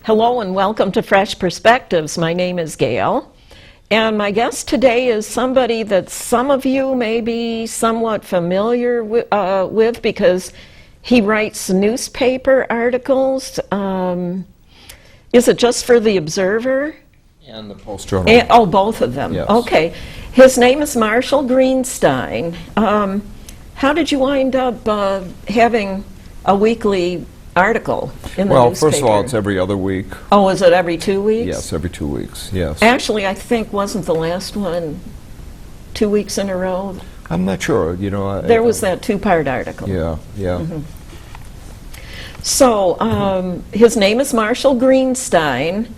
Hello and welcome to Fresh Perspectives. My name is Gail, and my guest today is somebody that some of you may be somewhat familiar with because he writes newspaper articles. Is it just for the Observer? And the Post-Journal. Oh, both of them. Yes. Okay. His name is Marital Greenstein. How did you wind up having a weekly article in the newspaper? Well, first of all, it's every other week. Oh, is it every 2 weeks? Yes, every 2 weeks, yes. Actually, I think, wasn't the last one 2 weeks in a row? I'm not sure, you know. There was that two-part article. Yeah, yeah. Mm-hmm. So, his name is Marital Greenstein,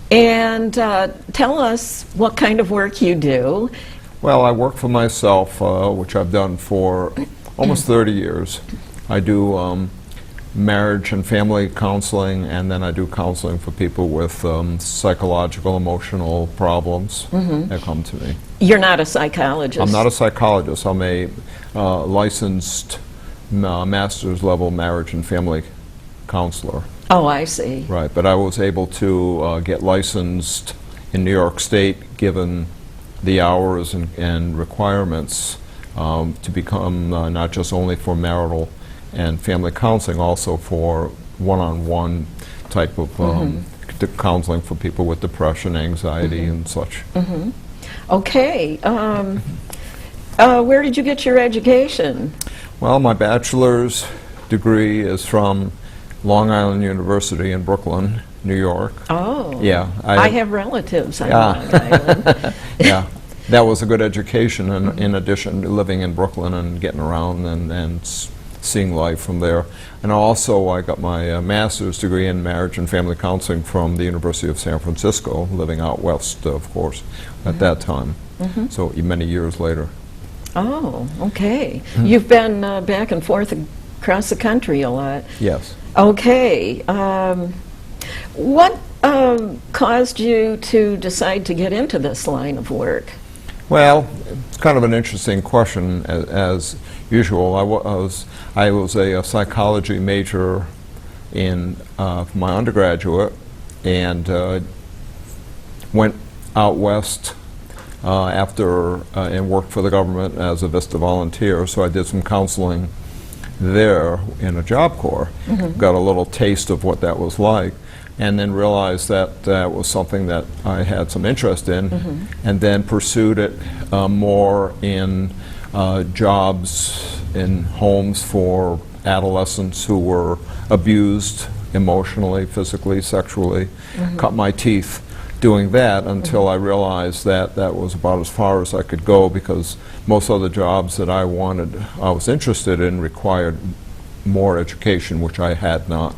and tell us what kind of work you do. Well, I work for myself, which I've done for almost 30 years. I do marriage and family counseling, and then I do counseling for people with psychological, emotional problems that come to me. You're not a psychologist? I'm not a psychologist. I'm a licensed master's level marriage and family counselor. Oh, I see. Right, but I was able to get licensed in New York State, given the hours and requirements to become not just only for marital and family counseling, also for one-on-one type of counseling for people with depression, anxiety, and such. Okay. Where did you get your education? Well, my bachelor's degree is from Long Island University in Brooklyn, New York. Oh. Yeah. I have relatives on Long Island. Yeah. That was a good education, and in addition to living in Brooklyn and getting around and seeing life from there. And also I got my master's degree in marriage and family counseling from the University of San Francisco, living out west, of course, at that time. So many years later. Oh, okay. You've been back and forth across the country a lot. Yes. Okay. What caused you to decide to get into this line of work? Well, it's kind of an interesting question, as usual. I was a psychology major in my undergraduate, and went out west after and worked for the government as a VISTA volunteer. So I did some counseling there in a Job Corps. Got a little taste of what that was like, and then realized that that was something that I had some interest in, and then pursued it more in jobs in homes for adolescents who were abused emotionally, physically, sexually. Cut my teeth doing that until I realized that that was about as far as I could go, because most of the jobs that I was interested in required more education, which I had not.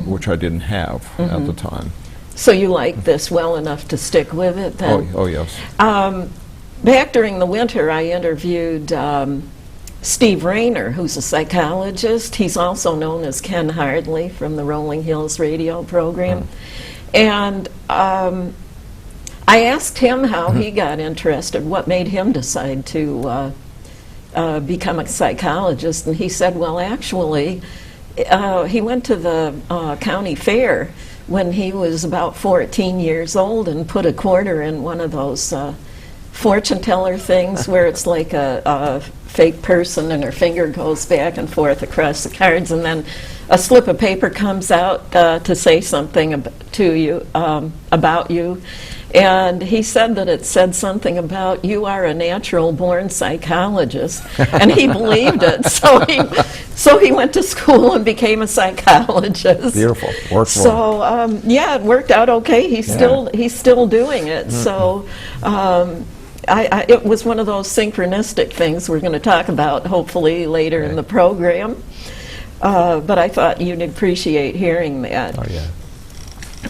Which I didn't have at the time. So you liked this well enough to stick with it then? Oh yes. Back during the winter, I interviewed Steve Rayner, who's a psychologist. He's also known as Ken Hardley from the Rolling Hills radio program. And I asked him how he got interested, what made him decide to become a psychologist, and he said, well, actually, he went to the county fair when he was about 14 years old and put a quarter in one of those fortune teller things where it's like a fake person and her finger goes back and forth across the cards, and then a slip of paper comes out to say something to you about you. And he said that it said something about, you are a natural-born psychologist, and he believed it. So he went to school and became a psychologist. Beautiful. Worked so well. yeah, it worked out okay. He's still doing it. So it was one of those synchronistic things we're going to talk about hopefully later in the program. But I thought you'd appreciate hearing that. Oh yeah.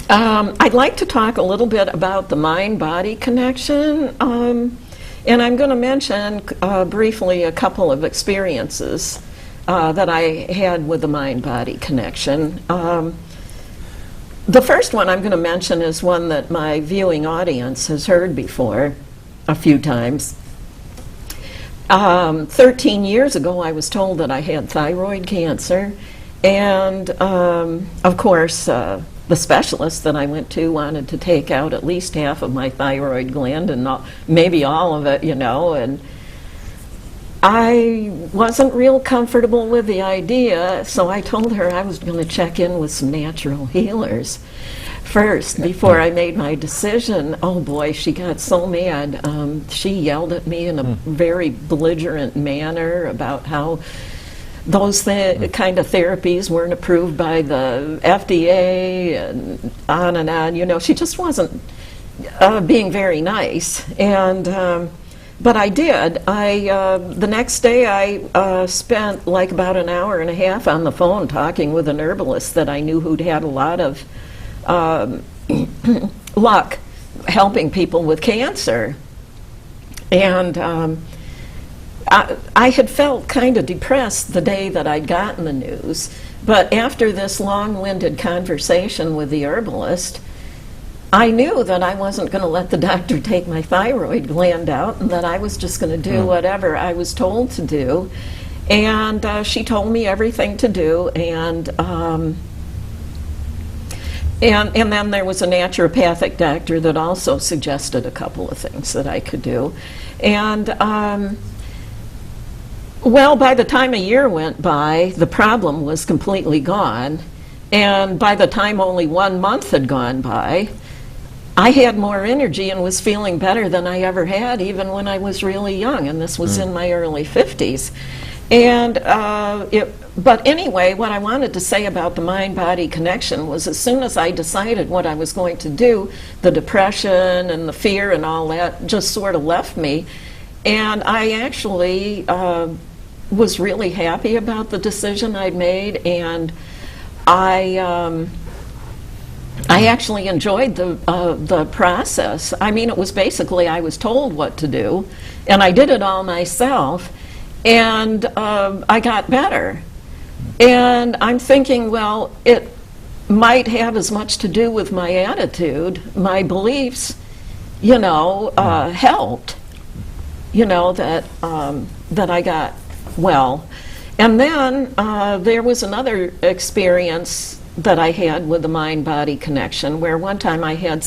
I'd like to talk a little bit about the mind-body connection, and I'm going to mention briefly a couple of experiences that I had with the mind-body connection. The first one I'm going to mention is one that my viewing audience has heard before a few times. 13 years ago, I was told that I had thyroid cancer, and of course, the specialist that I went to wanted to take out at least half of my thyroid gland and maybe all of it, and I wasn't real comfortable with the idea, so I told her I was going to check in with some natural healers first before I made my decision. Oh boy, she got so mad. She yelled at me in a very belligerent manner about how those kind of therapies weren't approved by the FDA and on and on. She just wasn't being very nice. And but I did. The next day I spent like about an hour and a half on the phone talking with an herbalist that I knew who'd had a lot of luck helping people with cancer. And I had felt kind of depressed the day that I'd gotten the news, but after this long-winded conversation with the herbalist, I knew that I wasn't going to let the doctor take my thyroid gland out, and that I was just going to do whatever I was told to do. And she told me everything to do, and then there was a naturopathic doctor that also suggested a couple of things that I could do. And well, by the time a year went by, the problem was completely gone. And by the time only 1 month had gone by, I had more energy and was feeling better than I ever had, even when I was really young, and this was in my early 50s. And but anyway, what I wanted to say about the mind-body connection was, as soon as I decided what I was going to do, the depression and the fear and all that just sort of left me. And I actually was really happy about the decision I'd made, and I actually enjoyed the process. I mean, it was basically I was told what to do, and I did it all myself, and I got better. And I'm thinking, well, it might have as much to do with my attitude, my beliefs, helped, that I got well. And then there was another experience that I had with the mind-body connection, where one time I had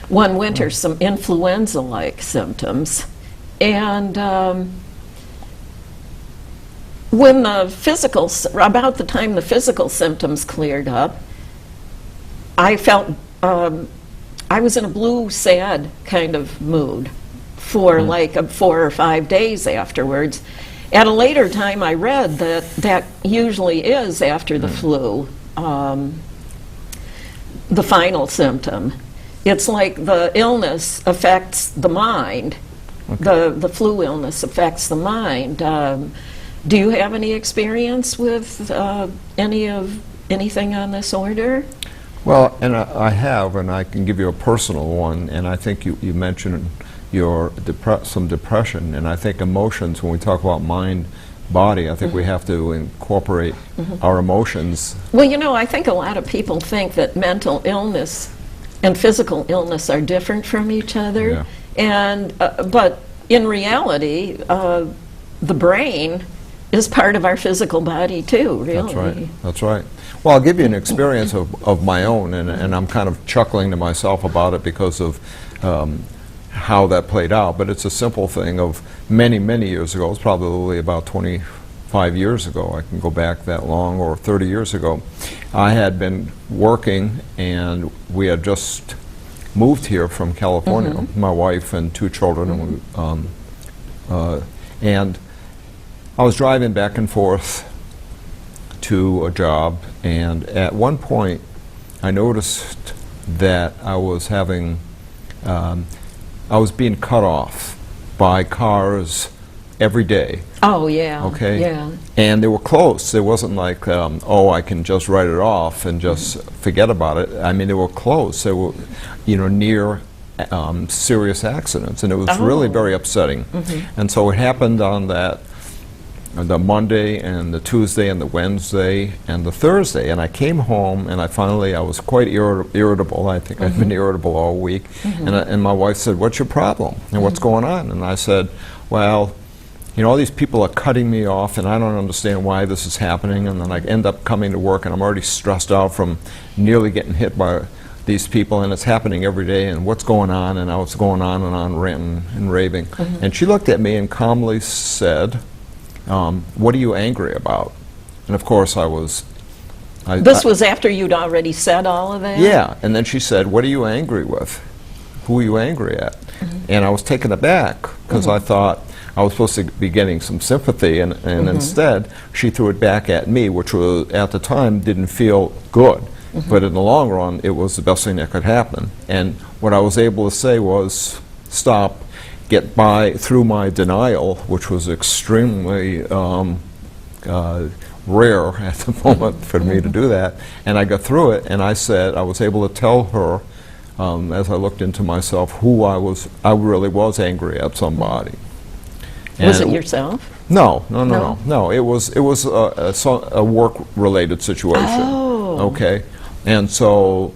one winter, some influenza-like symptoms. And when about the time the physical symptoms cleared up, I felt, I was in a blue, sad kind of mood for like 4 or 5 days afterwards. At a later time, I read that usually is after the flu, the final symptom. It's like the illness affects the mind. Okay. The flu illness affects the mind. Do you have any experience with anything on this order? Well, and I have, and I can give you a personal one, and I think you mentioned some depression, and I think emotions, when we talk about mind, body, I think we have to incorporate our emotions. Well, I think a lot of people think that mental illness and physical illness are different from each other, Yeah. and but in reality, the brain is part of our physical body too, really. That's right. That's right. Well, I'll give you an experience of my own, and I'm kind of chuckling to myself about it because of how that played out, but it's a simple thing of many, many years ago. It's probably about 25 years ago. I can go back that long, or 30 years ago. I had been working, and we had just moved here from California, my wife and 2 children, and I was driving back and forth to a job, and at one point I noticed that I was having I was being cut off by cars every day. Oh, yeah. Okay? Yeah. And they were close. It wasn't like, I can just write it off and just forget about it. I mean, they were close. They were, near serious accidents, and it was really very upsetting. And so it happened on the Monday and the Tuesday and the Wednesday and the Thursday, and I came home, and I was quite irritable. I think I've been irritable all week, and my wife said, "What's your problem and what's going on?" And I said, "Well, all these people are cutting me off, and I don't understand why this is happening. And then I end up coming to work, and I'm already stressed out from nearly getting hit by these people, and it's happening every day, and what's going on, and I was going on and on, ranting and raving. And she looked at me and calmly said, what are you angry about? And of course This was after you'd already said all of that? Yeah, and then she said, what are you angry with? Who are you angry at? And I was taken aback, because I thought I was supposed to be getting some sympathy, and instead she threw it back at me, which was, at the time, didn't feel good. But in the long run, it was the best thing that could happen. And what I was able to say was, stop, get by through my denial, which was extremely rare at the moment for me to do that. And I got through it, and I said, I was able to tell her, as I looked into myself, who I really was angry at somebody. Was it yourself? No. It was a work-related situation. Oh. Okay. And so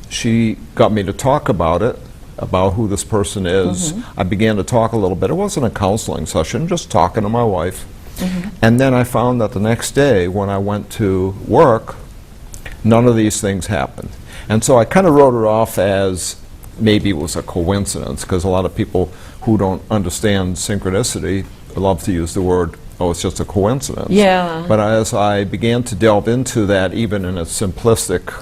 she got me to talk about it, about who this person is. I began to talk a little bit. It wasn't a counseling session, just talking to my wife. And then I found that the next day when I went to work, none of these things happened. And so I kind of wrote it off as maybe it was a coincidence, because a lot of people who don't understand synchronicity love to use the word, oh, it's just a coincidence. Yeah. But as I began to delve into that, even in a simplistic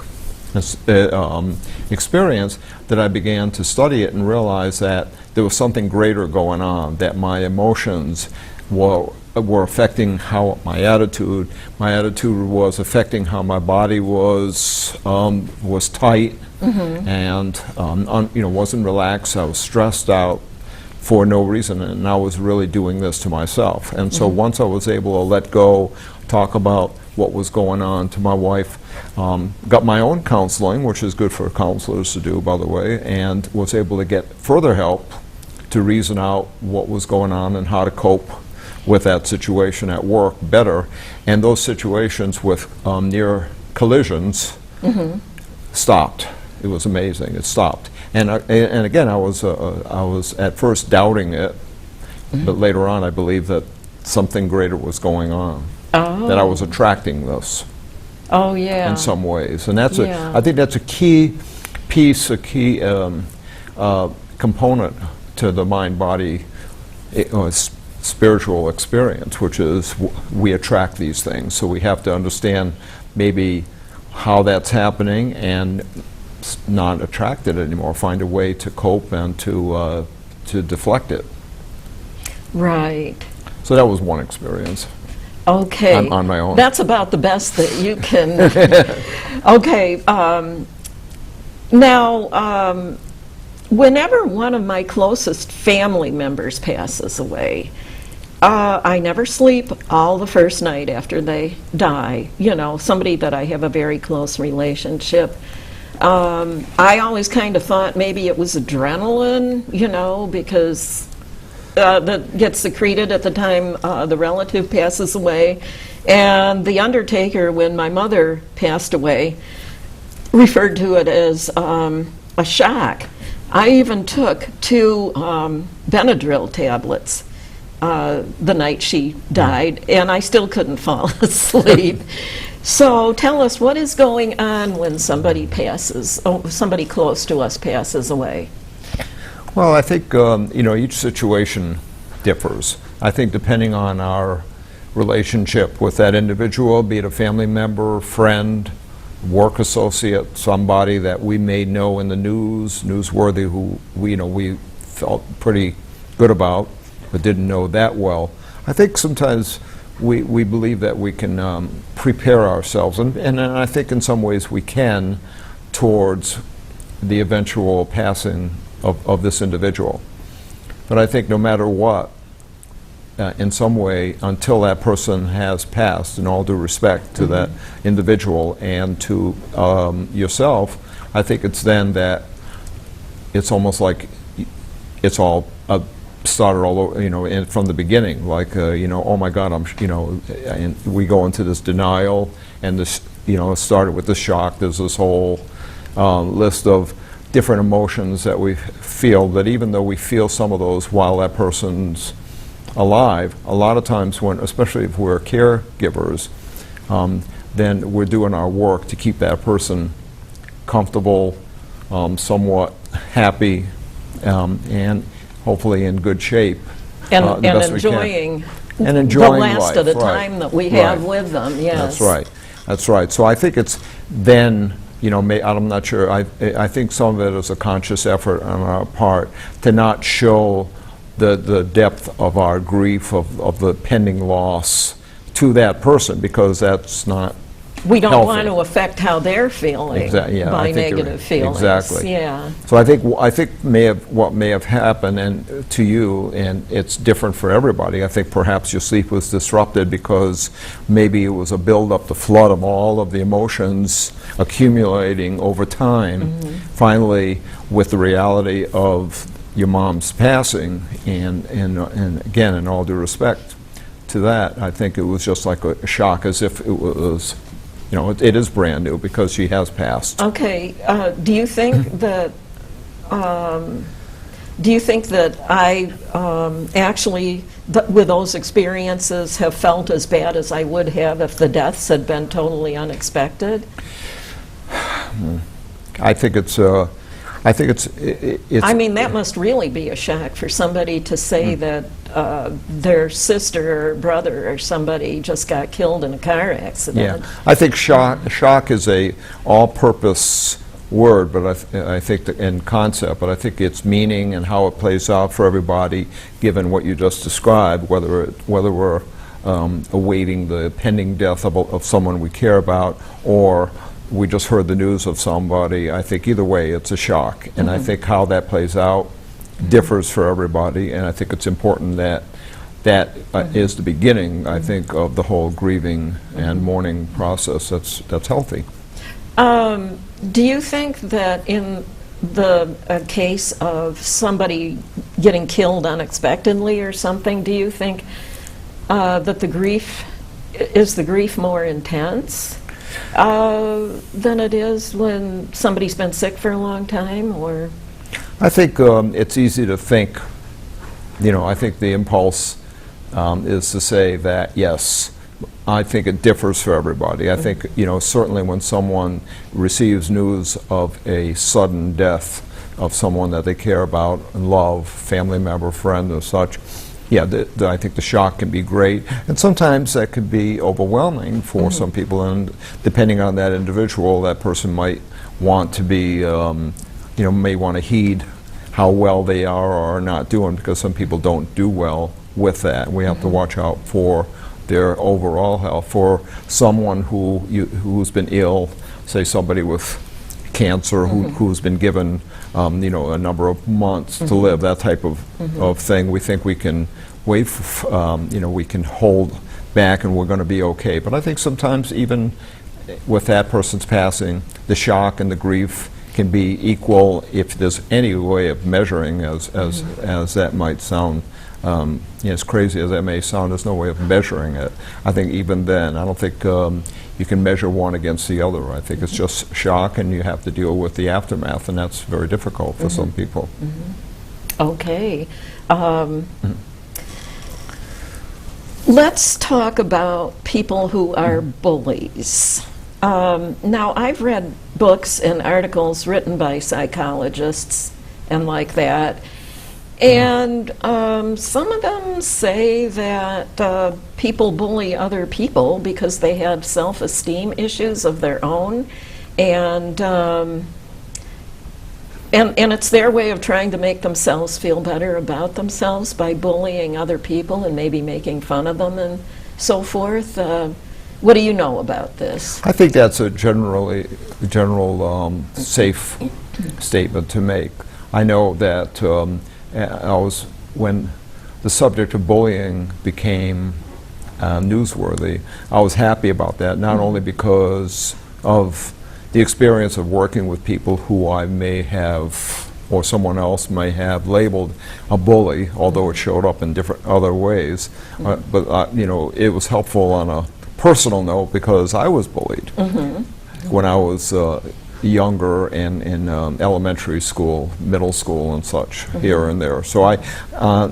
experience, that I began to study it and realize that there was something greater going on, that my emotions were affecting how my attitude was affecting how my body was tight, and wasn't relaxed. I was stressed out for no reason, and I was really doing this to myself. And so once I was able to let go, talk about what was going on to my wife, got my own counseling, which is good for counselors to do, by the way, and was able to get further help to reason out what was going on and how to cope with that situation at work better. And those situations with near collisions stopped. It was amazing. It stopped. And again, I was at first doubting it, but later on I believed that something greater was going on. Oh. That I was attracting this. Oh, yeah. In some ways, and that's Yeah. I think that's a key piece, a key component to the mind-body spiritual experience, which is we attract these things. So we have to understand maybe how that's happening and not attract it anymore. Find a way to cope and to deflect it. Right. So that was one experience. Okay. On my own. That's about the best that you can. Okay. Now, whenever one of my closest family members passes away, I never sleep all the first night after they die. Somebody that I have a very close relationship. I always kind of thought maybe it was adrenaline, because that gets secreted at the time the relative passes away. And the undertaker, when my mother passed away, referred to it as a shock. I even took 2 Benadryl tablets the night she died, and I still couldn't fall asleep. So tell us, what is going on when somebody somebody close to us passes away? Well, I think each situation differs. I think depending on our relationship with that individual, be it a family member, friend, work associate, somebody that we may know in the newsworthy, who we felt pretty good about, but didn't know that well. I think sometimes we believe that we can prepare ourselves, and I think in some ways we can, towards the eventual passing of this individual. But I think no matter what, in some way, until that person has passed, in all due respect to that individual and to yourself, I think it's then that it's almost like it's all started all over, from the beginning. Like, oh my God, and we go into this denial, and this, it started with the shock. There's this whole list of different emotions that we feel, that even though we feel some of those while that person's alive, a lot of times when, especially if we're caregivers, then we're doing our work to keep that person comfortable, somewhat happy, and hopefully in good shape. And the best we can. And enjoying the last life, of the right. time that we have Right. with them, yes. That's right. That's right. So I think it's then, you know, I'm not sure, I think some of it is a conscious effort on our part to not show the depth of our grief of the pending loss to that person, because that's not We don't healthy. want to affect how they're feeling Yeah, by I think you're negative right. feelings. Exactly. Yeah. So I think what may have happened and to you, and it's different for everybody. I think perhaps your sleep was disrupted because maybe it was a build-up, the flood of all of the emotions accumulating over time. Finally, with the reality of your mom's passing, and again, in all due respect to that, I think it was just like a shock, as if it was. You know, it is brand new because she has passed. Okay. Do you think that? Do you think that I actually, with those experiences, have felt as bad as I would have if the deaths had been totally unexpected? I think it's. I mean, that must really be a shock for somebody to say that their sister or brother or somebody just got killed in a car accident. Yeah, I think shock is a all-purpose word, but I think that in concept, but I think its meaning and how it plays out for everybody, given what you just described, whether we're awaiting the pending death of someone we care about, or we just heard the news of somebody. I think either way it's a shock, and I think how that plays out differs for everybody, and I think it's important that is the beginning, I think, of the whole grieving and mourning process that's healthy. Do you think that in the case of somebody getting killed unexpectedly or something, do you think that the grief more intense than it is when somebody's been sick for a long time, or? I think it's easy to think, you know, I think the impulse is to say that, yes, I think it differs for everybody. I think, you know, certainly when someone receives news of a sudden death of someone that they care about and love, family member, friend, or such, yeah, I think the shock can be great, and sometimes that could be overwhelming for some people, and depending on that individual, that person might want to be, you know, may want to heed how well they are or are not doing, because some people don't do well with that. We have to watch out for their overall health. For someone who's been ill, say somebody with cancer who's been given you know, a number of months to live, that type of thing, we think we can wait for, you know, we can hold back and we're going to be okay. But I think sometimes even with that person's passing, the shock and the grief can be equal, if there's any way of measuring, as that might sound. You know, as crazy as that may sound, there's no way of measuring it. I think even then, I don't think you can measure one against the other. I think it's just shock, and you have to deal with the aftermath, and that's very difficult for some people. Okay. Let's talk about people who are bullies. Now, I've read books and articles written by psychologists and like that, and some of them say that people bully other people because they have self-esteem issues of their own, and it's their way of trying to make themselves feel better about themselves by bullying other people and maybe making fun of them and so forth. What do you know about this? I think that's a general safe statement to make. I know that when the subject of bullying became newsworthy, I was happy about that, not only because of the experience of working with people who I may have, or someone else may have labeled a bully, although it showed up in different other ways, but you know, it was helpful on a personal note because I was bullied when I was younger and in elementary school, middle school and such, here and there. So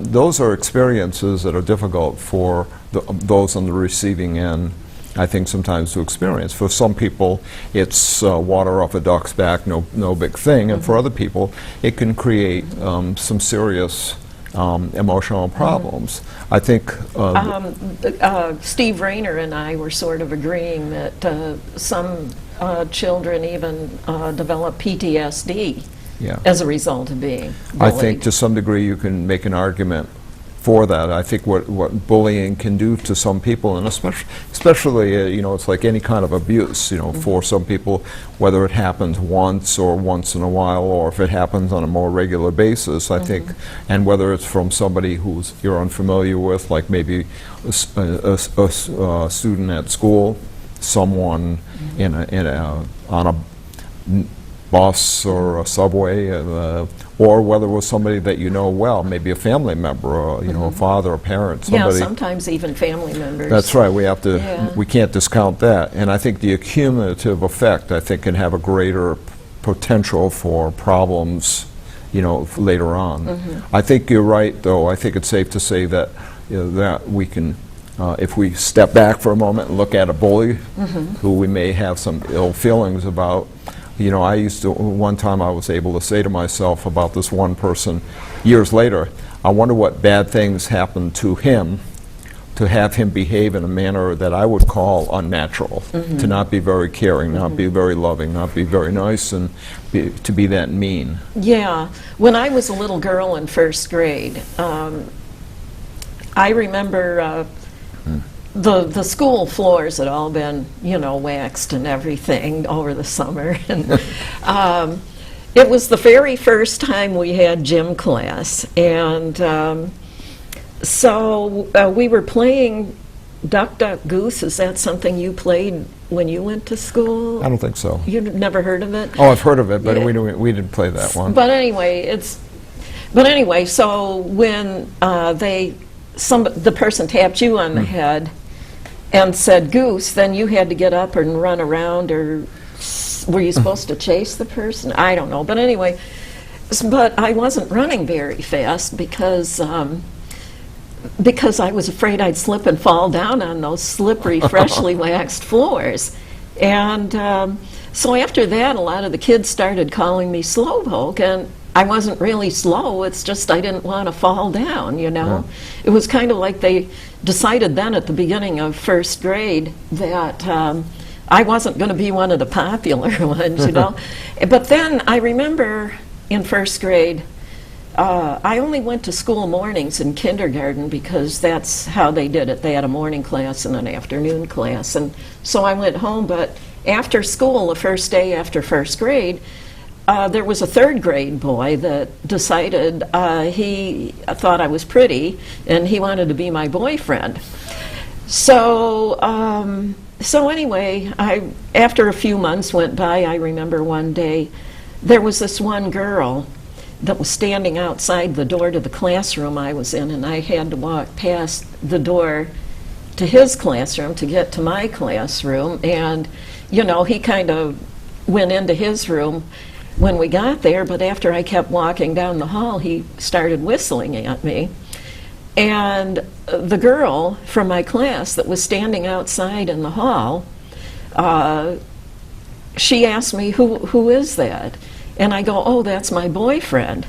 those are experiences that are difficult for those on the receiving end, I think, sometimes to experience. For some people, it's water off a duck's back, no big thing, and for other people, it can create some serious emotional problems. I think Steve Rayner and I were sort of agreeing that some children even develop PTSD as a result of being bullied. I think to some degree you can make an argument for that. I think what bullying can do to some people, and especially you know, it's like any kind of abuse, you know, for some people, whether it happens once or once in a while, or if it happens on a more regular basis, I think, and whether it's from somebody who's you're unfamiliar with, like maybe a student at school, someone on a bus or a subway, or whether it was somebody that you know well, maybe a family member, or you know, a father, a parent, somebody. Yeah, sometimes even family members. That's right. We have to. We can't discount that. And I think the accumulative effect, I think, can have a greater potential for problems, you know, later on. I think you're right, though. I think it's safe to say that that we can. If we step back for a moment and look at a bully who we may have some ill feelings about, you know, I used to, one time I was able to say to myself about this one person years later, I wonder what bad things happened to him to have him behave in a manner that I would call unnatural, to not be very caring, not be very loving, not be very nice, and to be that mean. Yeah. When I was a little girl in first grade, I remember the school floors had all been, you know, waxed and everything over the summer. And it was the very first time we had gym class. And so we were playing Duck, Duck, Goose. Is that something you played when you went to school? I don't think so. You've never heard of it? Oh, I've heard of it, but we didn't play that one. But anyway, so when the person tapped you on the head and said goose, then you had to get up and run around, or were you supposed to chase the person? I don't know. But anyway, but I wasn't running very fast because I was afraid I'd slip and fall down on those slippery, freshly waxed floors. And so after that, a lot of the kids started calling me Slowpoke, and I wasn't really slow, it's just I didn't want to fall down, you know. It was kind of like they decided then at the beginning of first grade that I wasn't going to be one of the popular ones, you know. But then I remember in first grade, I only went to school mornings in kindergarten because that's how they did it. They had a morning class and an afternoon class. And so I went home, but after school, the first day after first grade, there was a third grade boy that decided he thought I was pretty and he wanted to be my boyfriend. So anyway, after a few months went by, I remember one day there was this one girl that was standing outside the door to the classroom I was in, and I had to walk past the door to his classroom to get to my classroom. And you know, he kind of went into his room when we got there, but after I kept walking down the hall, he started whistling at me. And the girl from my class that was standing outside in the hall, she asked me, who is that? And I go, oh, that's my boyfriend.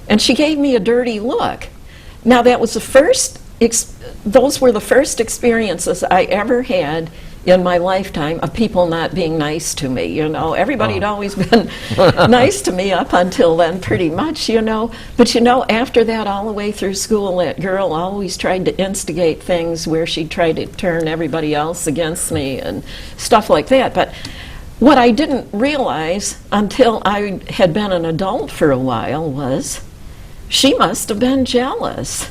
And she gave me a dirty look. Now that was those were the first experiences I ever had in my lifetime of people not being nice to me, you know. Everybody had always been nice to me up until then, pretty much, you know. But, you know, after that, all the way through school, that girl always tried to instigate things where she tried to turn everybody else against me and stuff like that. But what I didn't realize until I had been an adult for a while was she must have been jealous.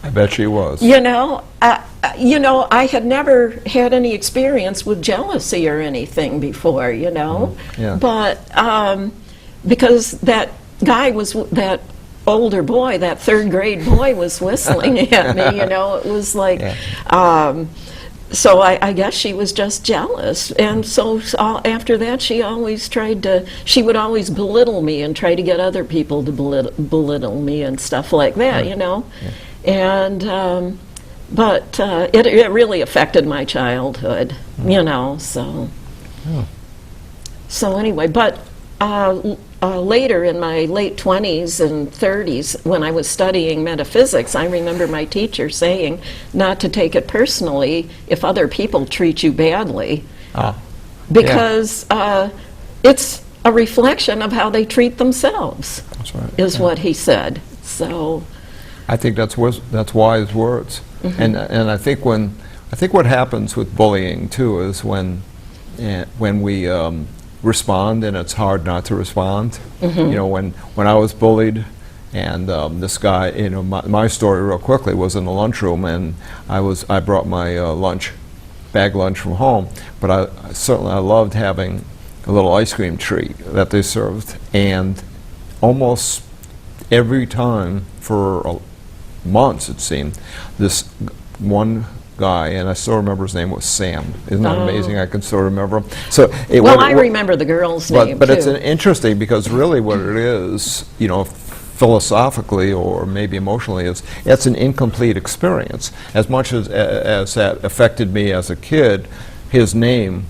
I bet she was. You know, I had never had any experience with jealousy or anything before, you know. Yeah. But because that guy that older boy, that third grade boy was whistling at me, you know, it was like, So I guess she was just jealous, and so after that she would always belittle me and try to get other people to belittle me and stuff like that, you know. Yeah. And but it really affected my childhood, you know. So so anyway, but later in my late 20s and 30s, when I was studying metaphysics, I remember my teacher saying not to take it personally if other people treat you badly, because it's a reflection of how they treat themselves. That's right. Is what he said. So I think that's wise words. And I think what happens with bullying too is when we respond, and it's hard not to respond. You know, when I was bullied, and this guy, you know, my story real quickly was in the lunchroom, and I brought my bag lunch from home, but I loved having a little ice cream treat that they served, and almost every time for months, it seemed, this one guy, and I still remember his name was Sam. Isn't that amazing? I can still remember him. So I remember the girl's name but too. It's interesting because really what it is, you know, philosophically or maybe emotionally, it's an incomplete experience. As much as that affected me as a kid, his name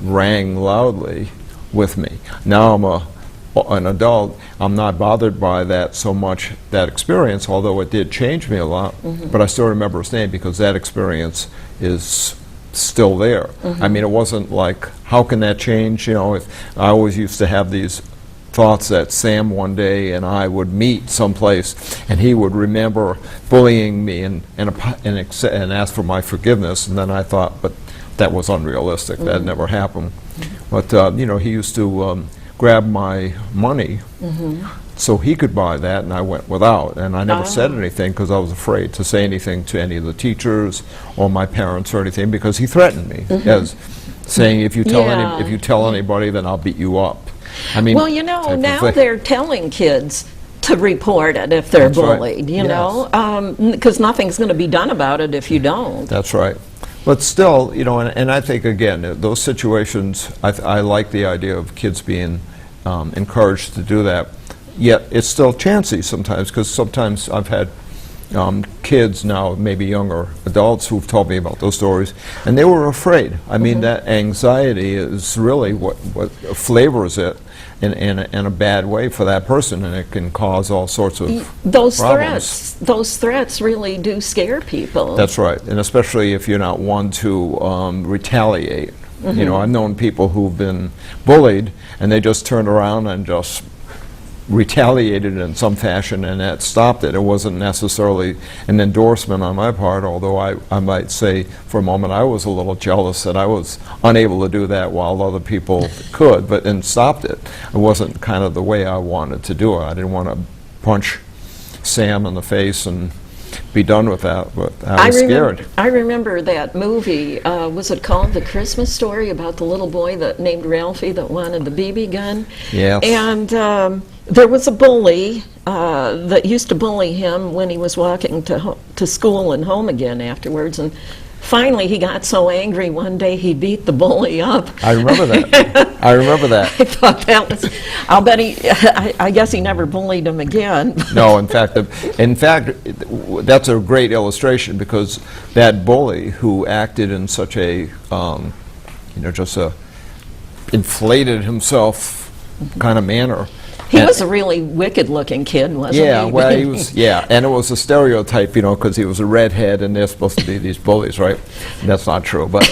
rang loudly with me. Now I'm an adult, I'm not bothered by that so much, that experience, although it did change me a lot, but I still remember his name because that experience is still there. I mean, it wasn't like, how can that change? You know, I always used to have these thoughts that Sam one day and I would meet someplace and he would remember bullying me and ask for my forgiveness, and then I thought, but that was unrealistic, that never happened. But, you know, he used to grab my money so he could buy that, and I went without, and I never said anything because I was afraid to say anything to any of the teachers or my parents or anything, because he threatened me as saying, if you tell anybody, then I'll beat you up. I mean, well, you know, now they're telling kids to report it if they're bullied, you know, because nothing's going to be done about it if you don't. That's right. But still, you know, and I think, again, those situations, I like the idea of kids being encouraged to do that. Yet it's still chancy sometimes, because sometimes I've had kids now, maybe younger adults, who've told me about those stories, and they were afraid. I mean, that anxiety is really what flavors it in a bad way for that person, and it can cause all sorts of problems. Those threats really do scare people. That's right, and especially if you're not one to retaliate. You know, I've known people who've been bullied, and they just turned around and just retaliated in some fashion, and that stopped it. It wasn't necessarily an endorsement on my part, although I might say for a moment I was a little jealous that I was unable to do that while other people could, but then stopped it. It wasn't kind of the way I wanted to do it. I didn't want to punch Sam in the face and be done with that, but I was scared. I remember that movie, was it called The Christmas Story, about the little boy named Ralphie that wanted the BB gun? Yes. And there was a bully that used to bully him when he was walking to school and home again afterwards, and finally he got so angry one day he beat the bully up. I remember that. I remember that. I thought that was, I'll bet I guess he never bullied him again. No, in fact, that's a great illustration, because that bully who acted in such a, you know, just a inflated himself kind of manner. He was a really wicked-looking kid, wasn't he? Yeah, well, he was, and it was a stereotype, you know, because he was a redhead, and they're supposed to be these bullies, right? And that's not true, but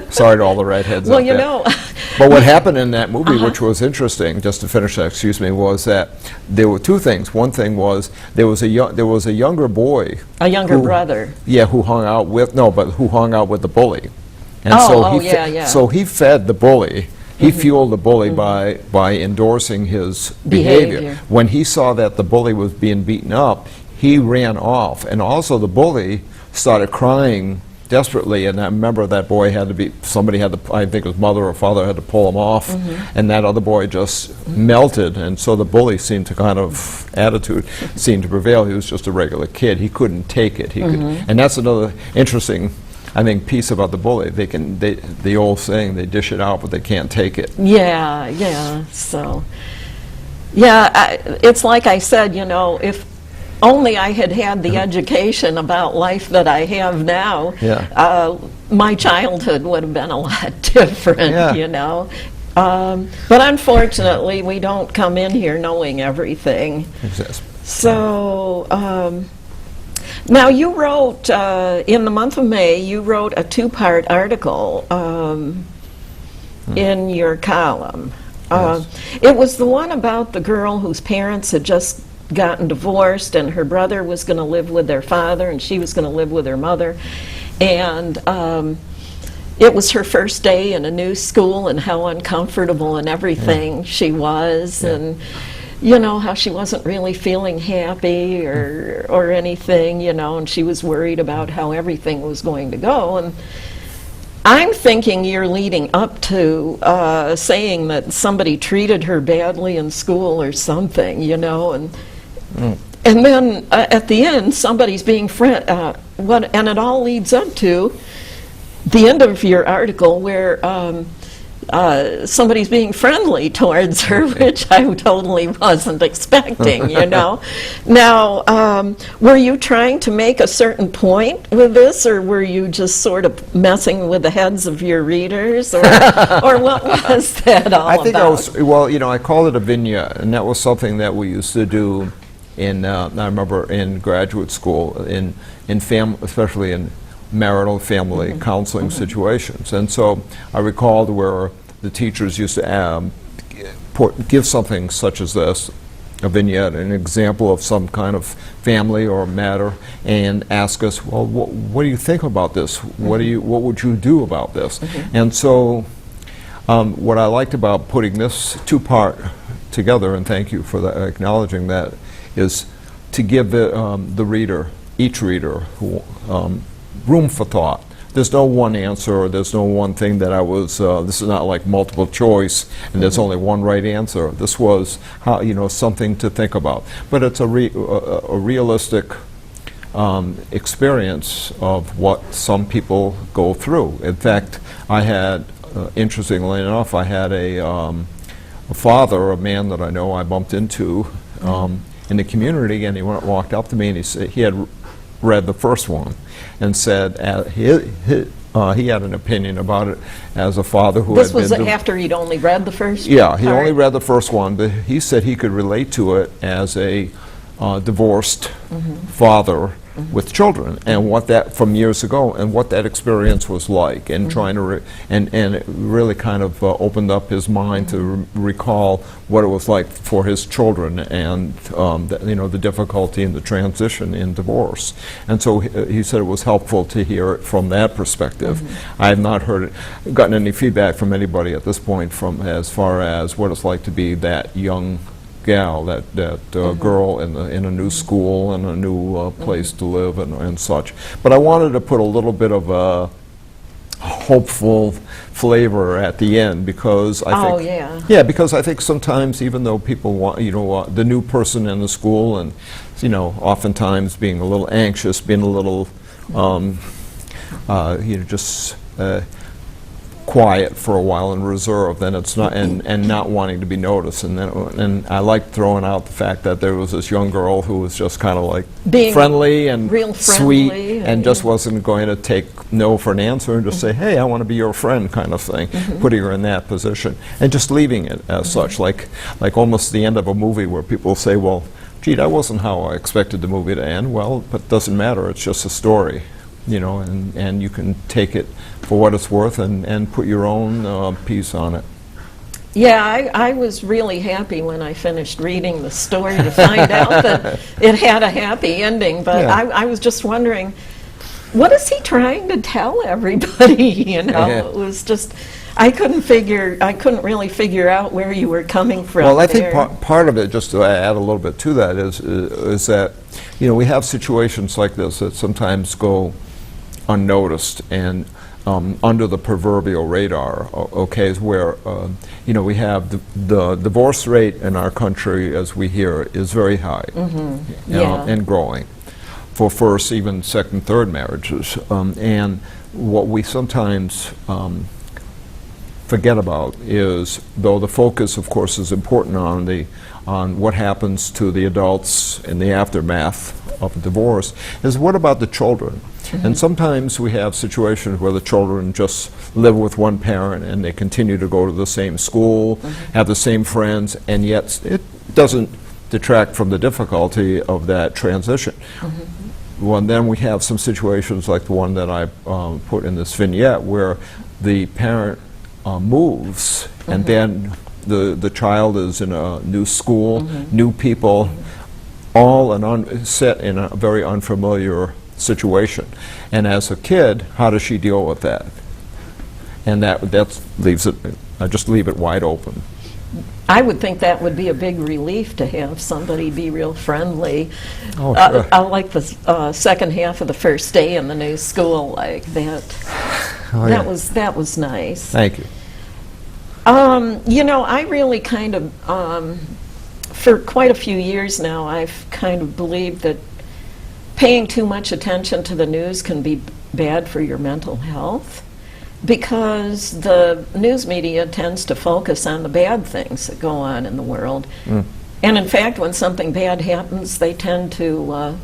sorry to all the redheads well, out you there. know. But what happened in that movie, which was interesting, just to finish that, excuse me, was that there were two things. One thing was there was a younger boy. A younger brother. Yeah, who hung out with the bully. And so he fed the bully. He fueled the bully by endorsing his behavior. When he saw that the bully was being beaten up, he ran off. And also the bully started crying desperately, and I remember that boy somebody had to, I think his mother or father had to pull him off, and that other boy just melted, and so the bully attitude seemed to prevail. He was just a regular kid. He couldn't take it. And that's another interesting I think piece about the bully, the old saying, they dish it out, but they can't take it. Yeah, yeah. So, yeah, it's like I said, you know, if only I had had the education about life that I have now, my childhood would have been a lot different, you know. But unfortunately, we don't come in here knowing everything. Exactly. So, now you wrote, in the month of May, you wrote a two-part article in your column. It was the one about the girl whose parents had just gotten divorced, and her brother was going to live with their father, and she was going to live with her mother. And it was her first day in a new school, and how uncomfortable and everything she was, and you know, how she wasn't really feeling happy or anything, you know, and she was worried about how everything was going to go. And I'm thinking you're leading up to saying that somebody treated her badly in school or something, you know, and then at the end, somebody's being and it all leads up to the end of your article where somebody's being friendly towards her, which I totally wasn't expecting, you know. Now, were you trying to make a certain point with this, or were you just sort of messing with the heads of your readers, or what was that all about? I think I was, well, you know, I called it a vignette, and that was something that we used to do in, I remember in graduate school, especially in marital family counseling situations. And so I recalled where the teachers used to give something such as this, a vignette, an example of some kind of family or matter, and ask us, well, what do you think about this? What would you do about this? And so what I liked about putting this two-part together, and thank you for acknowledging that, is to give the reader, each reader, room for thought. There's no one answer, or there's no one thing that this is not like multiple choice and there's only one right answer. This was something to think about. But it's a realistic experience of what some people go through. In fact, I had, interestingly enough, I had a father, a man that I know I bumped into in the community, and he walked up to me and he said he had read the first one and said he had an opinion about it as a father who this had was been after he'd only read the first yeah, he part? only read the first one, but he said he could relate to it as a divorced father with children, and what that, from years ago, and what that experience was like, and trying to and it really kind of opened up his mind to recall what it was like for his children, and the difficulty in the transition in divorce. And so he said it was helpful to hear it from that perspective. I have not gotten any feedback from anybody at this point from as far as what it's like to be that young gal, that girl in a new school and a new place to live and such. But I wanted to put a little bit of a hopeful flavor at the end, because I think because I think sometimes, even though people want the new person in the school, and oftentimes being a little anxious, being a little just quiet for a while and reserved, then it's not, and not wanting to be noticed. And I liked throwing out the fact that there was this young girl who was just kind of like being friendly and real sweet, and just wasn't going to take no for an answer, and just say, hey, I want to be your friend, kind of thing, putting her in that position and just leaving it as such, like almost the end of a movie where people say, well, gee, that wasn't how I expected the movie to end. Well, but it doesn't matter, it's just a story. And you can take it for what it's worth and put your own piece on it. Yeah, I was really happy when I finished reading the story to find out that it had a happy ending, but I was just wondering, what is he trying to tell everybody? It was just, I couldn't really figure out where you were coming from. Well, I think part of it, just to add a little bit to that, is that we have situations like this that sometimes go unnoticed and under the proverbial radar, where we have the divorce rate in our country, as we hear, is very high and growing. for first, even second, third marriages. And what we sometimes forget about is, though the focus, of course, is important on what happens to the adults in the aftermath of a divorce, is what about the children? And sometimes we have situations where the children just live with one parent and they continue to go to the same school, have the same friends, and yet it doesn't detract from the difficulty of that transition. Well, then we have some situations like the one that I put in this vignette, where the parent moves, and then the child is in a new school, new people, all set in a very unfamiliar situation. And as a kid, how does she deal with that? And that leaves it, I just leave it wide open. I would think that would be a big relief to have somebody be real friendly. Oh, sure. I like the second half of the first day in the new school like that. Oh, yeah. That was nice. Thank you. You know, I really kind of, for quite a few years now, I've kind of believed that paying too much attention to the news can be bad for your mental health, because the news media tends to focus on the bad things that go on in the world. And in fact, when something bad happens, they tend to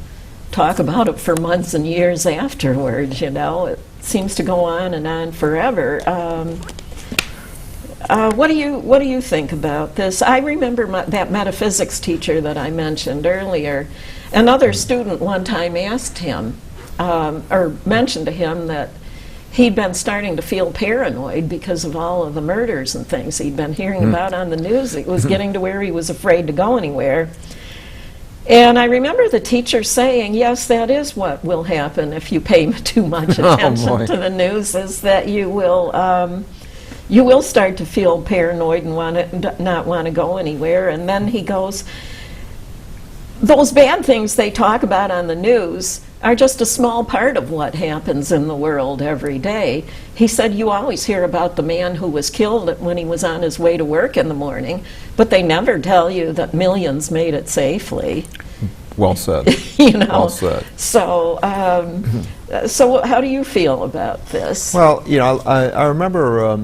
talk about it for months and years afterwards, you know. It seems to go on forever. What do you think about this? I remember that metaphysics teacher that I mentioned earlier. Another student one time asked him, or mentioned to him, that he'd been starting to feel paranoid because of all of the murders and things he'd been hearing about on the news. It was getting to where he was afraid to go anywhere. And I remember the teacher saying, yes, that is what will happen if you pay too much attention to the news, is that you will start to feel paranoid and not want to go anywhere. And then he goes, those bad things they talk about on the news are just a small part of what happens in the world every day. He said, you always hear about the man who was killed when he was on his way to work in the morning, but they never tell you that millions made it safely. Well said. You know. Well said. So, so how do you feel about this? Well, you know, I remember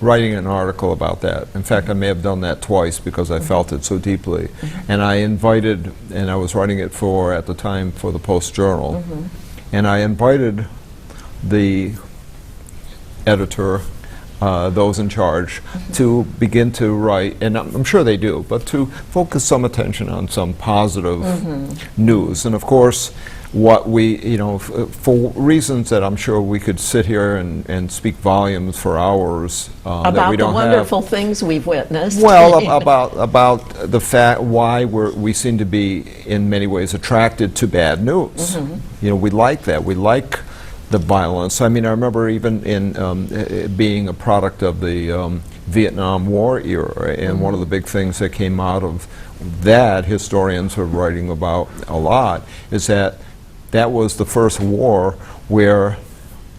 writing an article about that. In fact, I may have done that twice because I felt it so deeply. And I invited, and I was writing it for, at the time, for the Post-Journal, and I invited the editor, those in charge, to begin to write, and I'm sure they do, but to focus some attention on some positive news. And of course, what we, you know, for reasons that I'm sure we could sit here and speak volumes for hours that we don't the wonderful things we've witnessed. Well, about the fact why we seem to be in many ways attracted to bad news. You know, we like that. We like the violence. I mean, I remember even in being a product of the Vietnam War era, and one of the big things that came out of that, historians are writing about a lot, is that that was the first war where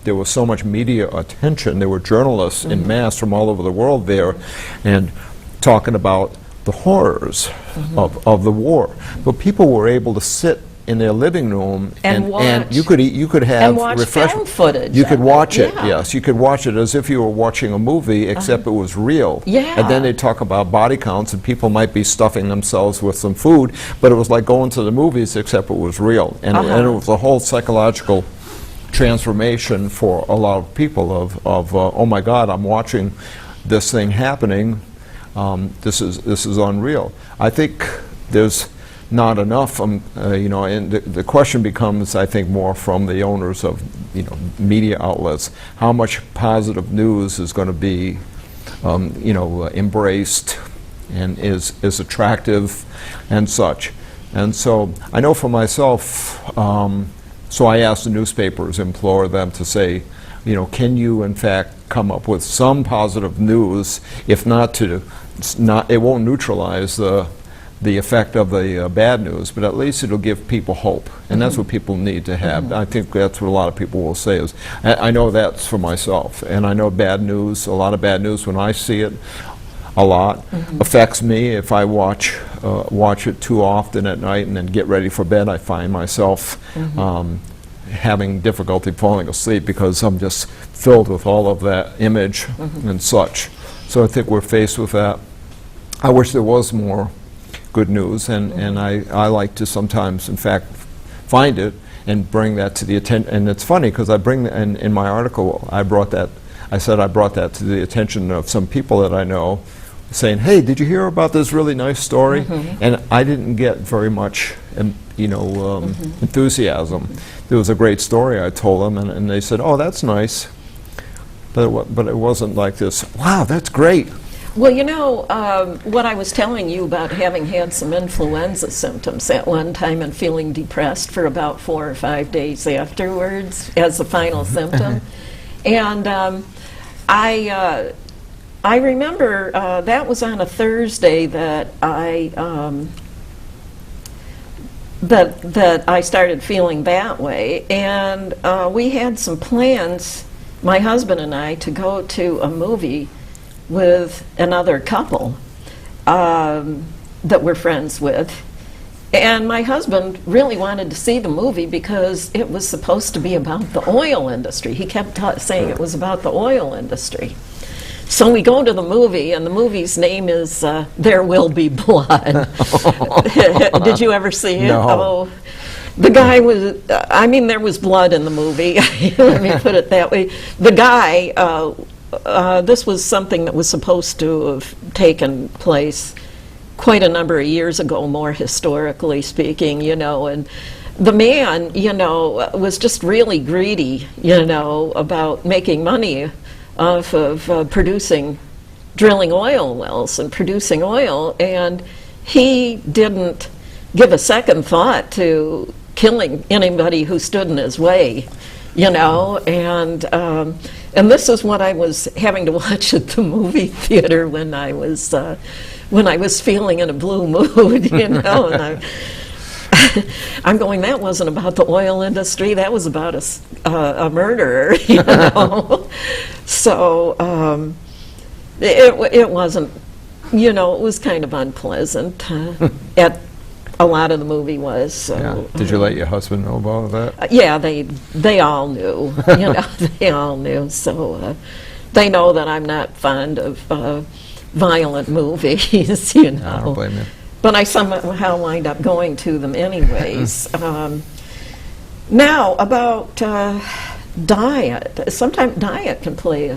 there was so much media attention. There were journalists in mass from all over the world there, and talking about the horrors of the war. But people were able to sit in their living room and you could have and watch film footage. You could watch it, yes. You could watch it as if you were watching a movie, except it was real. Yeah. And then they talk about body counts, and people might be stuffing themselves with some food, but it was like going to the movies, except it was real. And, and it was a whole psychological transformation for a lot of people of oh my God, I'm watching this thing happening. This is unreal. I think there's not enough, you know, and the question becomes, I think, more from the owners of, you know, media outlets, how much positive news is going to be, you know, embraced and is attractive and such. And so I know for myself, so I asked the newspapers, implore them to say, you know, can you in fact come up with some positive news, if not to, it won't neutralize the effect of the bad news, but at least it'll give people hope, and that's what people need to have. I think that's what a lot of people will say is, I know that's for myself, and I know bad news, a lot of bad news, when I see it, a lot. Affects me if I watch it too often at night and then get ready for bed. I find myself having difficulty falling asleep because I'm just filled with all of that image and such. So I think we're faced with that. I wish there was more good news, and I like to sometimes, in fact, find it and bring that to the attention. And it's funny because I bring, in my article, I said I brought that to the attention of some people that I know, saying, hey, did you hear about this really nice story? And I didn't get very much enthusiasm. There was a great story I told them, and they said, oh, that's nice. But it wasn't like this, wow, that's great. Well, you know, what I was telling you about having had some influenza symptoms at one time and feeling depressed for about 4 or 5 days afterwards as a final symptom. And I remember that was on a Thursday that that I started feeling that way. And we had some plans, my husband and I, to go to a movie with another couple that we're friends with. And my husband really wanted to see the movie because it was supposed to be about the oil industry. He kept saying it was about the oil industry. So we go to the movie, and the movie's name is There Will Be Blood. Did you ever see it? No. Oh, the guy was, I mean, there was blood in the movie. Let me put it that way. The guy, this was something that was supposed to have taken place quite a number of years ago, more historically speaking, you know, and the man, you know, was just really greedy, you know, about making money off of drilling oil wells and producing oil, and he didn't give a second thought to killing anybody who stood in his way, you know, and this is what I was having to watch at the movie theater when I was feeling in a blue mood, you know, and I'm going, that wasn't about the oil industry, that was about a murderer, you know. So it wasn't, you know, it was kind of unpleasant. A lot of the movie was. So, Yeah. Did you let your husband know about that? Yeah, they all knew, you know, they all knew. So they know that I'm not fond of violent movies, you know. I don't blame you. But I somehow wind up going to them anyways. Now, about diet. Sometimes diet can play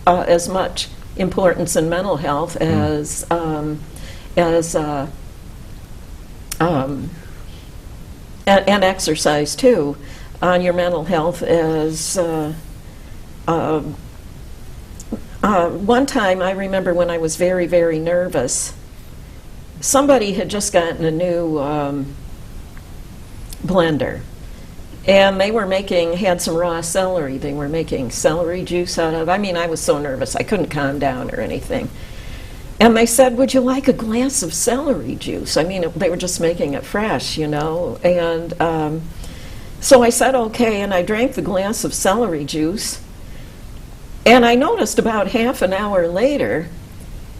as much importance in mental health as and exercise too on your mental health. As one time, I remember when I was very, very nervous, somebody had just gotten a new blender, and they were had some raw celery. They were making celery juice out of. I mean, I was so nervous I couldn't calm down or anything. And they said, would you like a glass of celery juice? I mean, they were just making it fresh, you know. And so I said, okay, and I drank the glass of celery juice. And I noticed about half an hour later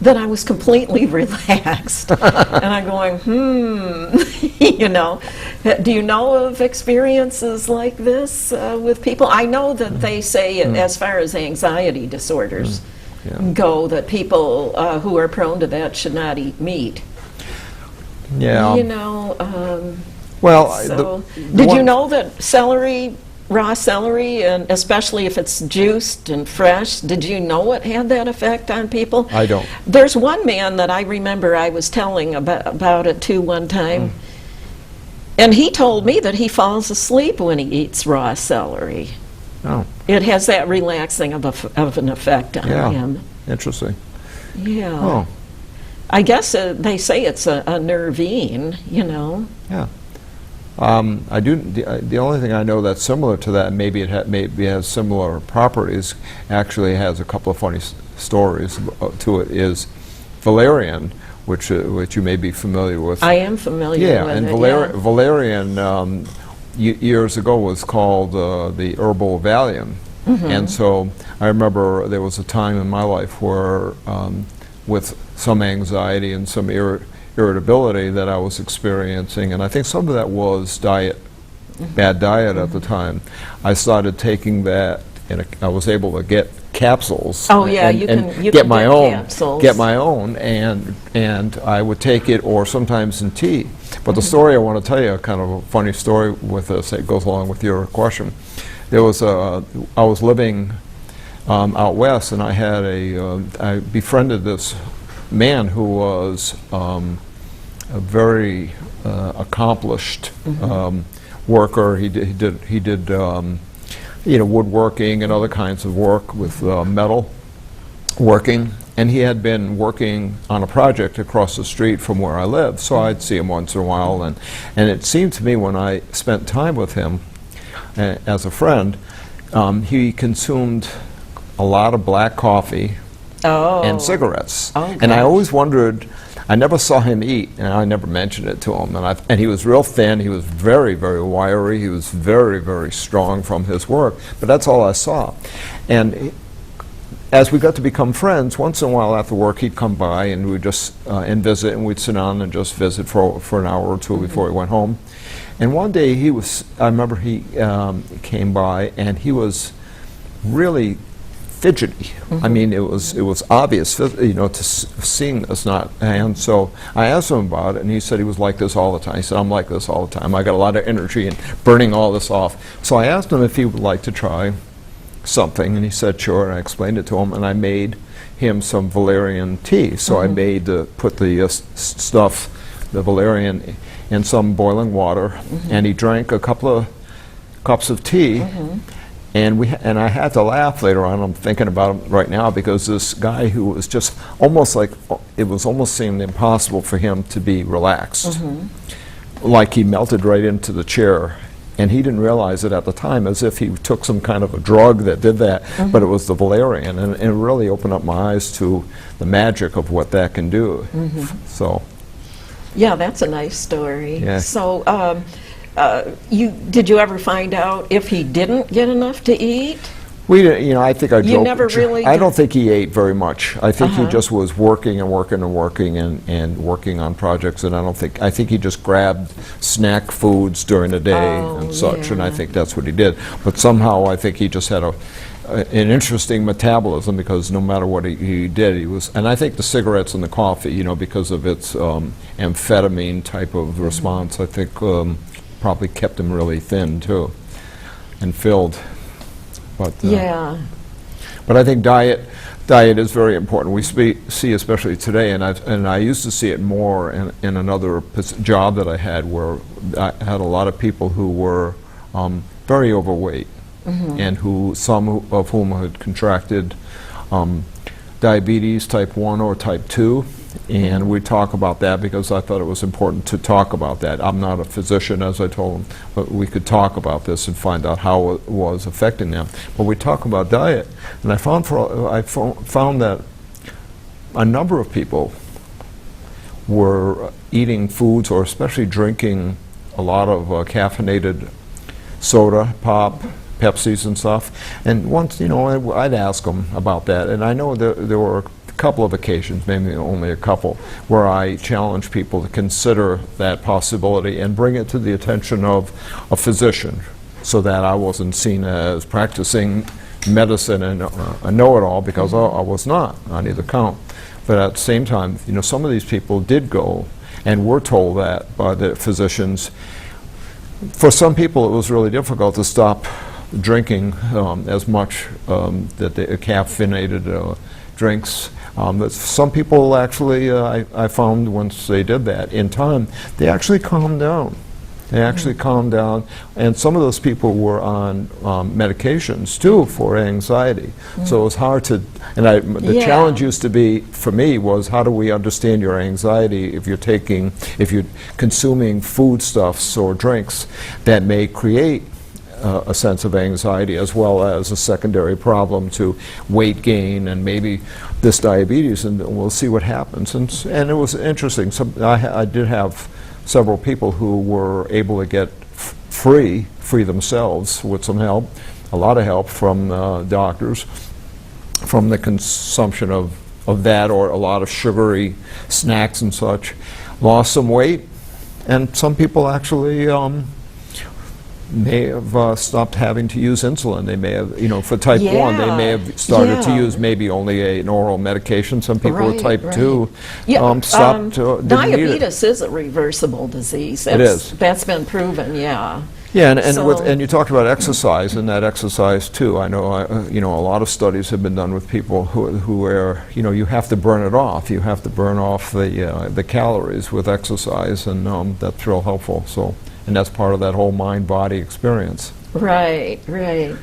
that I was completely relaxed. And I'm going, you know, do you know of experiences like this with people? I know that they say, as far as anxiety disorders go, that people who are prone to that should not eat meat. Yeah. You know, Well, so did you know that celery, raw celery, and especially if it's juiced and fresh, did you know it had that effect on people? I don't. There's one man that I remember I was telling about it to one time, and he told me that he falls asleep when he eats raw celery. Oh. It has that relaxing of an effect on him. Interesting. Yeah. Oh. I guess they say it's a nervine, you know. Yeah. I do. The only thing I know that's similar to that, maybe it has similar properties. Actually, has a couple of funny stories to it. Is valerian, which you may be familiar with. I am familiar with and it. Valerian years ago was called the herbal Valium, and so I remember there was a time in my life where with some anxiety and some irritability that I was experiencing, and I think some of that was diet, bad diet at the time. I started taking that, and I was able to get capsules. Oh yeah, and, you and can get my own capsules. get my own, and I would take it, or sometimes in tea. But the story I want to tell you, kind of a funny story with this, it goes along with your question. There was I was living out west, and I befriended this man who was a very accomplished worker. He did woodworking and other kinds of work with metal working, and he had been working on a project across the street from where I lived, so I'd see him once in a while, and it seemed to me when I spent time with him as a friend, he consumed a lot of black coffee and cigarettes. And I always wondered, I never saw him eat, and I never mentioned it to him. And he was real thin, he was very, very wiry, he was very, very strong from his work, but that's all I saw. And as we got to become friends, once in a while after work he'd come by and we'd just and visit, and we'd sit down and just visit for an hour or two before he went home. And one day I remember he came by, and he was really fidgety. I mean, it was obvious, to seeing this. And so I asked him about it, and he said he was like this all the time. He said, I'm like this all the time. I got a lot of energy and burning all this off. So I asked him if he would like to try something, and he said sure, and I explained it to him, and I made him some valerian tea. So I put the stuff, the valerian, in some boiling water, and he drank a couple of cups of tea. And I had to laugh later on. I'm thinking about him right now, because this guy who was just almost like, it was almost seemed impossible for him to be relaxed. Like he melted right into the chair. And he didn't realize it at the time, as if he took some kind of a drug that did that, but it was the valerian. And it really opened up my eyes to the magic of what that can do. So. Yeah, that's a nice story. Yeah. So, did you ever find out if he didn't get enough to eat? We didn't, I think I joked. You never really I don't think he ate very much. I think he just was working and working and working and working on projects, and I think he just grabbed snack foods during the day and such, and I think that's what he did. But somehow I think he just had an interesting metabolism, because no matter what he did, he was, and I think the cigarettes and the coffee, because of its amphetamine type of response, I think probably kept him really thin too, and filled. But but I think diet is very important. We see, especially today, and I used to see it more in another job that I had, where I had a lot of people who were very overweight, and some of whom had contracted diabetes type 1 or type 2. And we talk about that because I thought it was important to talk about that. I'm not a physician, as I told them, but we could talk about this and find out how it was affecting them. But we talk about diet, and I found that a number of people were eating foods, or especially drinking a lot of caffeinated soda, pop, Pepsis and stuff. And once, I'd ask them about that, and I know there were couple of occasions, maybe only a couple, where I challenge people to consider that possibility and bring it to the attention of a physician, so that I wasn't seen as practicing medicine and a know-it-all, because I was not on either count. But at the same time, some of these people did go and were told that by the physicians. For some people, it was really difficult to stop drinking as much that the caffeinated drinks. But some people actually, I found once they did that, in time, they actually calmed down. They actually calmed down, and some of those people were on medications too for anxiety. So it was hard to, and the challenge used to be for me was, how do we understand your anxiety if you're consuming foodstuffs or drinks that may create a sense of anxiety, as well as a secondary problem to weight gain and maybe this diabetes, and we'll see what happens. And it was interesting. I did have several people who were able to get free themselves with some help, a lot of help from doctors, from the consumption of of that or a lot of sugary snacks and such, lost some weight, and some people actually may have stopped having to use insulin. They may have, for type 1, they may have started to use maybe only an oral medication. Some people with type 2 stopped. Didn't need it. Diabetes is a reversible disease. It is. That's been proven, yeah. Yeah, and you talked about exercise, and that exercise too. I know, a lot of studies have been done with people who are, you have to burn it off. You have to burn off the calories with exercise, and that's real helpful. So, and that's part of that whole mind-body experience. Right, right.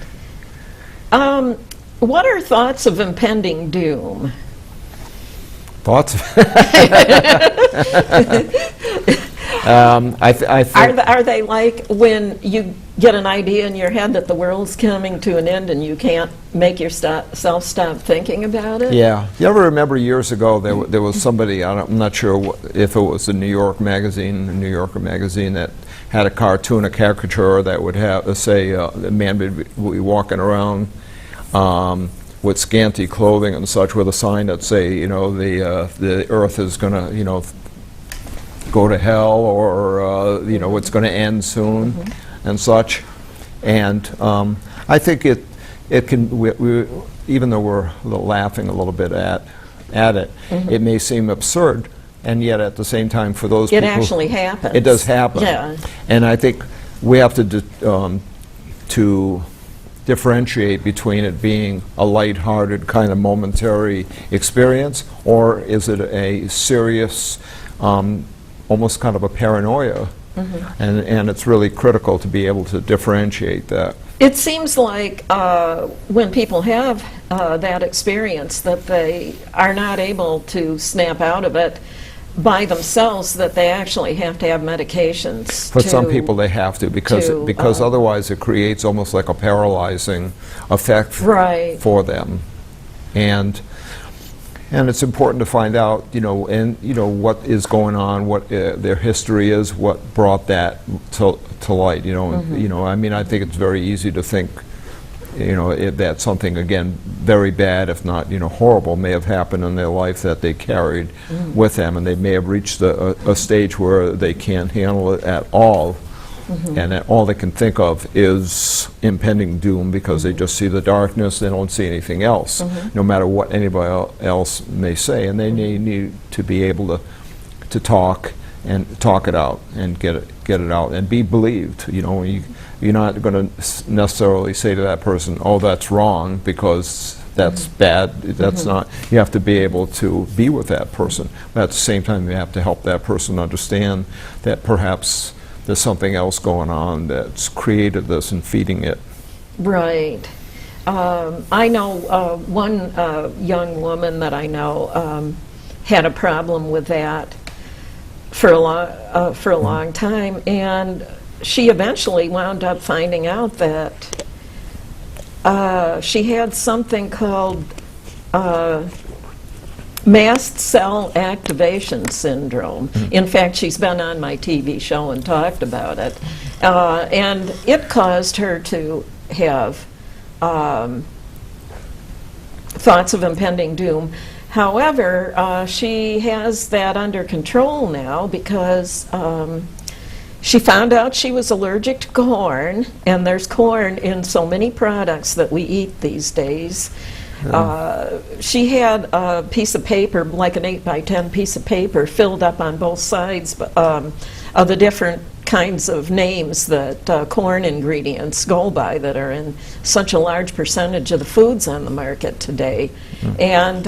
What are thoughts of impending doom? Thoughts? I think Are they like when you get an idea in your head that the world's coming to an end and you can't make yourself stop thinking about it? Yeah. You ever remember years ago there was somebody, I'm not sure if it was a New Yorker magazine that had a cartoon, a caricature that would have, say, a man would be walking around with scanty clothing and such, with a sign that say, the earth is going to, go to hell, or it's going to end soon, and such. And I think it can. We, even though we're laughing a little bit at it, it may seem absurd, and yet at the same time, for those people, it actually happens. It does happen. Yeah. And I think we have to differentiate between it being a lighthearted kind of momentary experience, or is it a serious, almost kind of a paranoia, and it's really critical to be able to differentiate that. It seems like when people have that experience that they are not able to snap out of it by themselves, that they actually have to have medications. For some people they have to, because otherwise it creates almost like a paralyzing effect for them. And it's important to find out, what is going on, what their history is, what brought that to light. I mean, I think it's very easy to think, that something, again, very bad, if not, horrible, may have happened in their life that they carried with them, and they may have reached a stage where they can't handle it at all. And that all they can think of is impending doom, because they just see the darkness, they don't see anything else, no matter what anybody else may say. And they need to be able to talk it out and get it out and be believed. You're not going to necessarily say to that person, "Oh, that's wrong," because that's bad. That's not. You have to be able to be with that person. But at the same time, you have to help that person understand that perhaps there's something else going on that's created this and feeding it. Right. I know one young woman that I know had a problem with that for a long time, and she eventually wound up finding out that she had something called mast cell activation syndrome. In fact, she's been on my TV show and talked about it. And it caused her to have thoughts of impending doom. However, she has that under control now, because she found out she was allergic to corn, and there's corn in so many products that we eat these days. She had a piece of paper, like an 8x10 piece of paper, filled up on both sides of the different kinds of names that corn ingredients go by that are in such a large percentage of the foods on the market today. And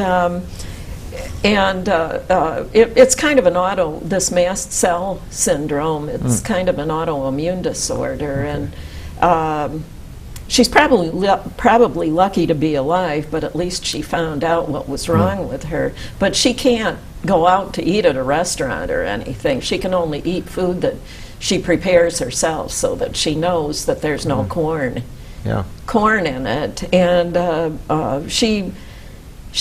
it's kind of an this mast cell syndrome, it's kind of an autoimmune disorder. And she's probably lucky to be alive, but at least she found out what was wrong with her. But she can't go out to eat at a restaurant or anything. She can only eat food that she prepares herself, so that she knows that there's no corn in it. And she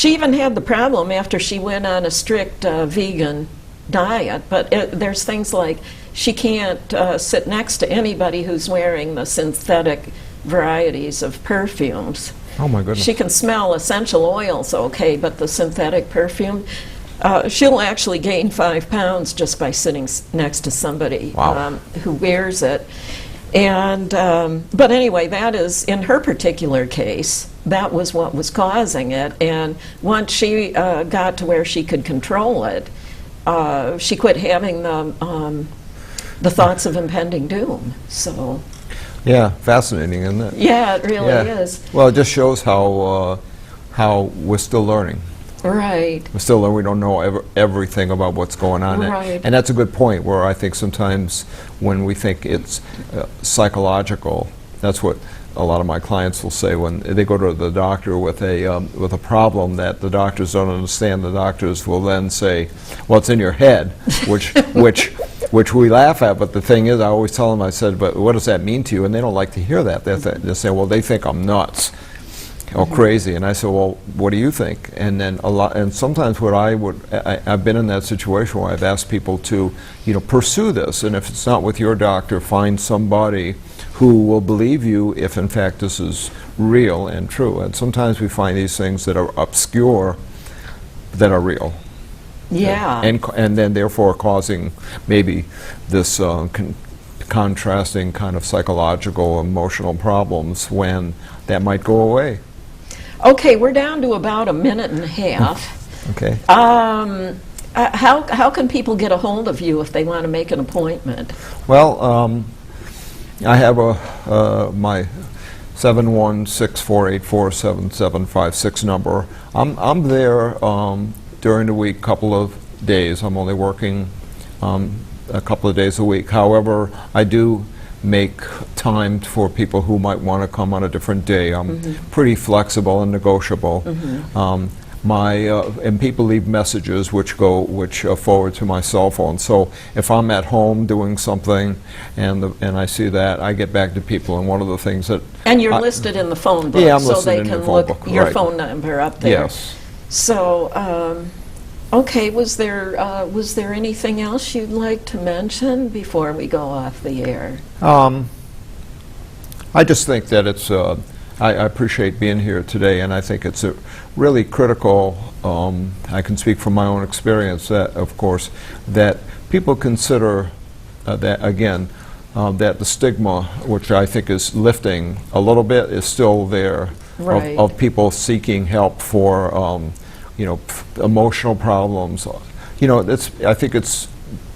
even had the problem after she went on a strict vegan diet. But there's things like she can't sit next to anybody who's wearing the synthetic varieties of perfumes. Oh my goodness. She can smell essential oils okay, but the synthetic perfume, she'll actually gain 5 pounds just by sitting next to somebody Wow. who wears it. And but anyway, that is, in her particular case, that was what was causing it. And once she got to where she could control it, she quit having the thoughts of impending doom. So Yeah, fascinating, isn't it? yeah, it really Yeah. is. Well, it just shows how we're still learning. Right. We're still learning. We don't know everything about what's going on. Right. And that's a good point, where I think sometimes when we think it's psychological, that's what a lot of my clients will say when they go to the doctor with a problem that the doctors don't understand. The doctors will then say, "Well, it's in your head," which we laugh at. But the thing is, I always tell them, I said, "But what does that mean to you?" And they don't like to hear that. They say, "Well, they think I'm nuts or crazy." And I say, "Well, what do you think?" And then and sometimes what I've been in that situation where I've asked people to, pursue this, and if it's not with your doctor, find somebody who will believe you if in fact this is real and true. And sometimes we find these things that are obscure that are real. Yeah. And then therefore causing maybe this contrasting kind of psychological, emotional problems when that might go away. Okay, we're down to about a minute and a half. Okay. How can people get a hold of you if they want to make an appointment? Well, I have my 716-484-7756 number. I'm there during the week, couple of days. I'm only working a couple of days a week. However, I do make time for people who might want to come on a different day. I'm pretty flexible and negotiable. And people leave messages which forward to my cell phone. So if I'm at home doing something and I see that, I get back to people. And one of the things that And you're listed in the phone book, Yeah, I'm so listed they in can the phone look book, your right. phone number up there. Yes. So, okay, was there anything else you'd like to mention before we go off the air? I just think that it's, I appreciate being here today, and I think it's a really critical, I can speak from my own experience, that of course, that people consider that, again, that the stigma, which I think is lifting a little bit, is still there, Right. of people seeking help for, emotional problems. I think it's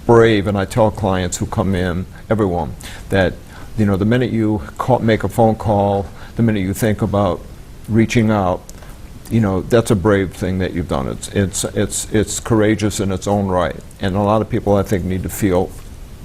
brave, and I tell clients who come in, everyone, that the minute you make a phone call, the minute you think about reaching out, that's a brave thing that you've done. It's courageous in its own right, and a lot of people, I think, need to feel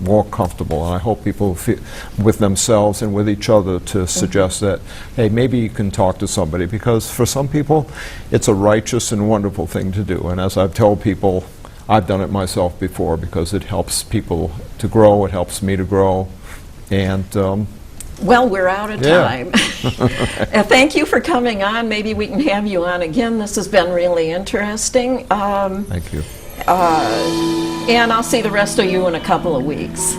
more comfortable, and I hope people feel with themselves and with each other to suggest that, hey, maybe you can talk to somebody, because for some people, it's a righteous and wonderful thing to do. And as I've told people, I've done it myself before, because it helps people to grow, it helps me to grow, and Well, we're out of Yeah. time. Thank you for coming on. Maybe we can have you on again. This has been really interesting. thank you. And I'll see the rest of you in a couple of weeks.